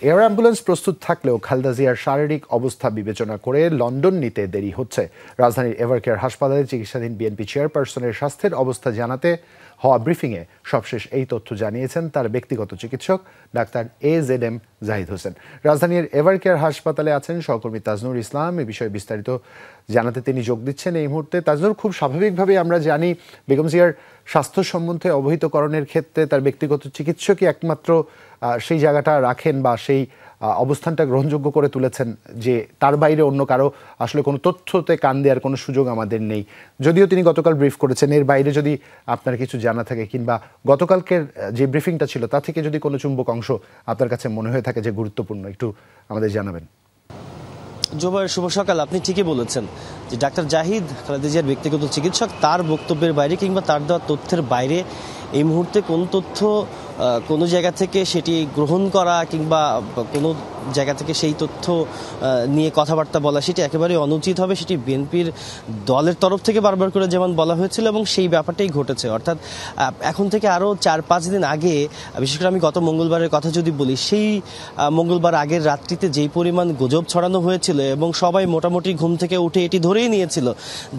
Air ambulance প্রস্তুত থাকলেও খালেদা জিয়ার শারীরিক অবস্থা বিবেচনা করে লন্ডন নিতে দেরি হচ্ছে। রাজধানীর এভারকেয়ার হাসপাতালে চিকিৎসাধীন বিএনপি চেয়ারপারসনের স্বাস্থ্যের অবস্থা জানাতে হওয়া ব্রিফিংয়ে সবশেষ এই তথ্য জানিয়েছেন তার ব্যক্তিগত চিকিৎসক ডাক্তার AZM জাহিদ হোসেন। রাজধানীর এভারকেয়ার হাসপাতালে আছেন সহকর্মী তাজনুর ইসলাম। এ বিষয়ে বিস্তারিত জানাতে তিনি যোগ দিচ্ছেন এই মুহূর্তে। তাজনুর, খুব স্বাভাবিকভাবে আমরা জানি বেগম জিয়ার স্বাস্থ্য সম্বন্ধে অবহিতকরণের ক্ষেত্রে তার ব্যক্তিগত চিকিৎসকই একমাত্র সেই জায়গাটা রাখেন বা সেই অবস্থানটা গ্রহণযোগ্য করে তুলেছেন, যে তার বাইরে অন্য কারো আসলে কোনো তথ্যতে কান দেওয়ার কোনো সুযোগ আমাদের নেই। যদিও তিনি গতকাল ব্রিফ করেছেন, এর বাইরে যদি আপনার কিছু জানা থাকে কিংবা গতকালকের যে ব্রিফিংটা ছিল তা থেকে যদি কোনো চুম্বক অংশ আপনার কাছে মনে হয়ে থাকে যে গুরুত্বপূর্ণ, একটু আমাদের জানাবেন। জোবায়ের, শুভ সকাল। আপনি ঠিকই বলেছেন যে ডাক্তার জাহিদ খালেদা জিয়ার ব্যক্তিগত চিকিৎসক, তার বক্তব্যের বাইরে কিংবা তার দেওয়া তথ্যের বাইরে এই মুহূর্তে কোন তথ্য কোনো জায়গা থেকে সেটি গ্রহণ করা কিংবা কোনো জায়গা থেকে সেই তথ্য নিয়ে কথাবার্তা বলা সেটি একেবারে অনুচিত হবে। সেটি বিএনপির দলের তরফ থেকে বারবার করে যেমন বলা হয়েছিল এবং সেই ব্যাপারটাই ঘটেছে। অর্থাৎ এখন থেকে আরও 4-5 দিন আগে, বিশেষ করে আমি গত মঙ্গলবারের কথা যদি বলি, সেই মঙ্গলবার আগের রাত্রিতে যেই পরিমাণ গুজব ছড়ানো হয়েছিল এবং সবাই মোটামুটি ঘুম থেকে উঠে এটি ধরেই নিয়েছিল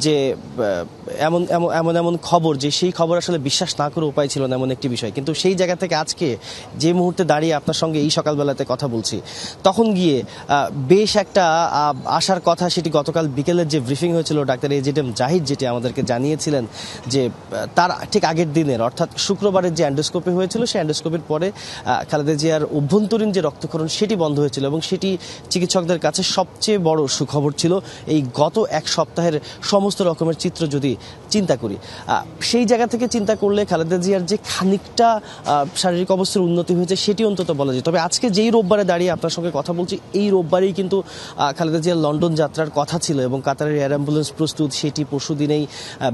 যে এমন এমন এমন খবর, যে সেই খবর আসলে বিশ্বাস না করে উপায় ছিল না এমন একটি বিষয়। কিন্তু সেই জায়গা থেকে আজকে যে মুহূর্তে দাঁড়িয়ে আপনার সঙ্গে এই সকালবেলাতে কথা বলছি, তখন গিয়ে বেশ একটা আশার কথা। সেটি গতকাল বিকেলের যে ব্রিফিং হয়েছিল ডাক্তার AZM জাহিদ যেটি আমাদেরকে জানিয়েছিলেন যে তার ঠিক আগের দিনের অর্থাৎ শুক্রবারের যে অ্যান্ডোস্কোপি হয়েছিল, সেই অ্যান্ডোস্কোপির পরে খালেদা জিয়ার অভ্যন্তরীণ যে রক্তক্ষরণ সেটি বন্ধ হয়েছিল এবং সেটি চিকিৎসকদের কাছে সবচেয়ে বড় সুখবর ছিল। এই গত এক সপ্তাহের সমস্ত রকমের চিত্র যদি চিন্তা করি, সেই জায়গা থেকে চিন্তা করলে খালেদা জিয়ার যে খানিকটা শারীরিক অবস্থার উন্নতি হয়েছে সেটি অন্তত বলা যায়। তবে আজকে যেই রোববারে দাঁড়িয়ে আপনার সঙ্গে কথা বলছি, এই রোববারেই কিন্তু খালেদা জিয়ার লন্ডন যাত্রার কথা ছিল এবং কাতারের এয়ার অ্যাম্বুলেন্স প্রস্তুত, সেটি পরশু দিনেই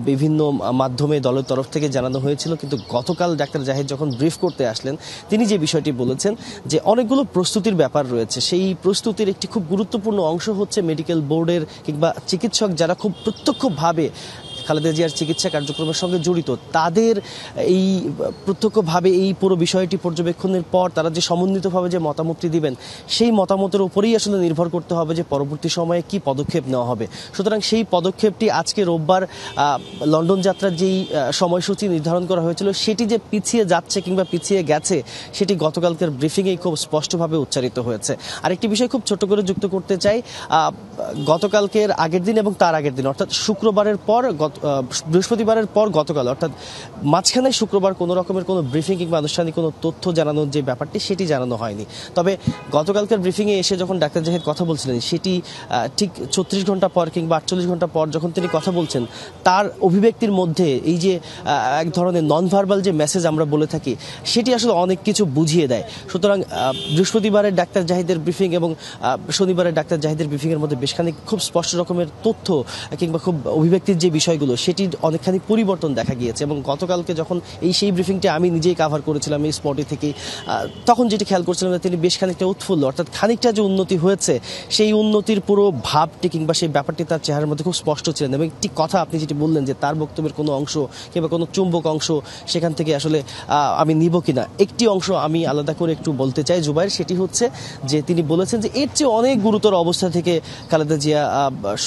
বিভিন্ন মাধ্যমে দলের তরফ থেকে জানানো হয়েছিল। কিন্তু গতকাল ডাক্তার জাহিদ যখন ব্রিফ করতে আসলেন, তিনি যে বিষয়টি বলেছেন যে অনেকগুলো প্রস্তুতির ব্যাপার রয়েছে। সেই প্রস্তুতির একটি খুব গুরুত্বপূর্ণ অংশ হচ্ছে মেডিকেল বোর্ডের কিংবা চিকিৎসক যারা খুব প্রত্যক্ষভাবে খালেদা জিয়ার চিকিৎসা কার্যক্রমের সঙ্গে জড়িত, তাদের এই প্রত্যক্ষভাবে এই পুরো বিষয়টি পর্যবেক্ষণের পর তারা যে সমন্বিতভাবে যে মতামতটি দিবেন, সেই মতামতের উপরেই আসলে নির্ভর করতে হবে যে পরবর্তী সময়ে কি পদক্ষেপ নেওয়া হবে। সুতরাং সেই পদক্ষেপটি আজকে রোববার লন্ডন যাত্রার যেই সময়সূচি নির্ধারণ করা হয়েছিল সেটি যে পিছিয়ে যাচ্ছে কিংবা পিছিয়ে গেছে, সেটি গতকালকের ব্রিফিংয়েই খুব স্পষ্টভাবে উচ্চারিত হয়েছে। আরেকটি বিষয় খুব ছোট করে যুক্ত করতে চাই, গতকালকের আগের দিন এবং তার আগের দিন অর্থাৎ শুক্রবারের পর বৃহস্পতিবারের পর গতকাল অর্থাৎ মাঝখানে শুক্রবার কোনো রকমের কোনো ব্রিফিং কিংবা আনুষ্ঠানিক কোনো তথ্য জানানোর যে ব্যাপারটি সেটি জানানো হয়নি। তবে গতকালকার ব্রিফিংয়ে এসে যখন ডাক্তার জাহিদ কথা বলছিলেন, সেটি ঠিক 36 ঘন্টা পর কিংবা 48 ঘন্টা পর যখন তিনি কথা বলছেন, তার অভিব্যক্তির মধ্যে এই যে এক ধরনের নন ভার্বাল যে মেসেজ আমরা বলে থাকি, সেটি আসলে অনেক কিছু বুঝিয়ে দেয়। সুতরাং বৃহস্পতিবারের ডাক্তার জাহিদের ব্রিফিং এবং শনিবারের ডাক্তার জাহিদের ব্রিফিংয়ের মধ্যে বেশখানি খুব স্পষ্ট রকমের তথ্য কিংবা খুব অভিব্যক্তির যে বিষয়গুলো সেটির অনেকখানি পরিবর্তন দেখা গিয়েছে। এবং গতকালকে যখন সেই ব্রিফিংটি আমি নিজেই কাভার করেছিলাম এই স্পটে থেকেই, তখন যেটি খেয়াল করছিলাম যে তিনি বেশ খানিকটা উৎফুল্ল, অর্থাৎ খানিকটা যে উন্নতি হয়েছে সেই উন্নতির পুরো ভাবটি কিংবা সেই ব্যাপারটি তার চেহারার মধ্যে খুব স্পষ্ট ছিলেন। এবং একটি কথা আপনি যেটি বললেন যে তার বক্তব্যের কোনো অংশ কিংবা কোনো চুম্বক অংশ সেখান থেকে আসলে আমি নিব কিনা, একটি অংশ আমি আলাদা করে একটু বলতে চাই জুবাইর। সেটি হচ্ছে যে তিনি বলেছেন যে এর চেয়ে অনেক গুরুতর অবস্থা থেকে খালেদা জিয়া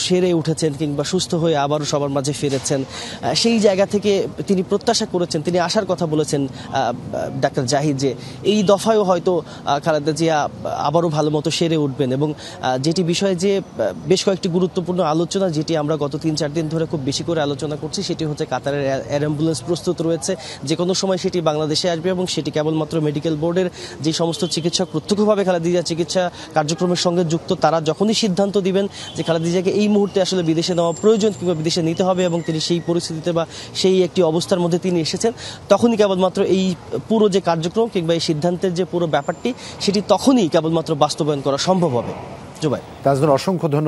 সেরে উঠেছেন কিংবা সুস্থ হয়ে আবারও সবার মাঝে ফিরেছেন। সেই জায়গা থেকে তিনি প্রত্যাশা করেছেন, তিনি আশার কথা বলেছেন ডাক্তার জাহিদ যে এই দফায়ও হয়তো খালেদা জিয়া আবারও ভালো মতো সেরে উঠবেন। এবং যেটি বিষয়ে যে বেশ কয়েকটি গুরুত্বপূর্ণ আলোচনা, যেটি আমরা গত 3-4 দিন ধরে খুব বেশি করে আলোচনা করছি, সেটি হচ্ছে কাতারের এয়ার অ্যাম্বুলেন্স প্রস্তুত রয়েছে, যে কোনো সময় সেটি বাংলাদেশে আসবে এবং সেটি কেবলমাত্র মেডিকেল বোর্ডের যে সমস্ত চিকিৎসক প্রত্যক্ষভাবে খালেদা জিয়া চিকিৎসা কার্যক্রমের সঙ্গে যুক্ত, তারা যখনই সিদ্ধান্ত দিবেন যে খালেদা জিয়াকে এই মুহূর্তে আসলে বিদেশে নেওয়া প্রয়োজন কিংবা বিদেশে নিতে হবে এবং তিনি সেই পরিস্থিতিতে বা সেই একটি অবস্থার মধ্যে তিনি এসেছেন, তখনই কেবলমাত্র এই পুরো যে কার্যক্রম কিংবা এই সিদ্ধান্তের যে পুরো ব্যাপারটি সেটি তখনই কেবলমাত্র বাস্তবায়ন করা সম্ভব হবে। জুবাই, তাজনুর, অসংখ্য ধন্যবাদ।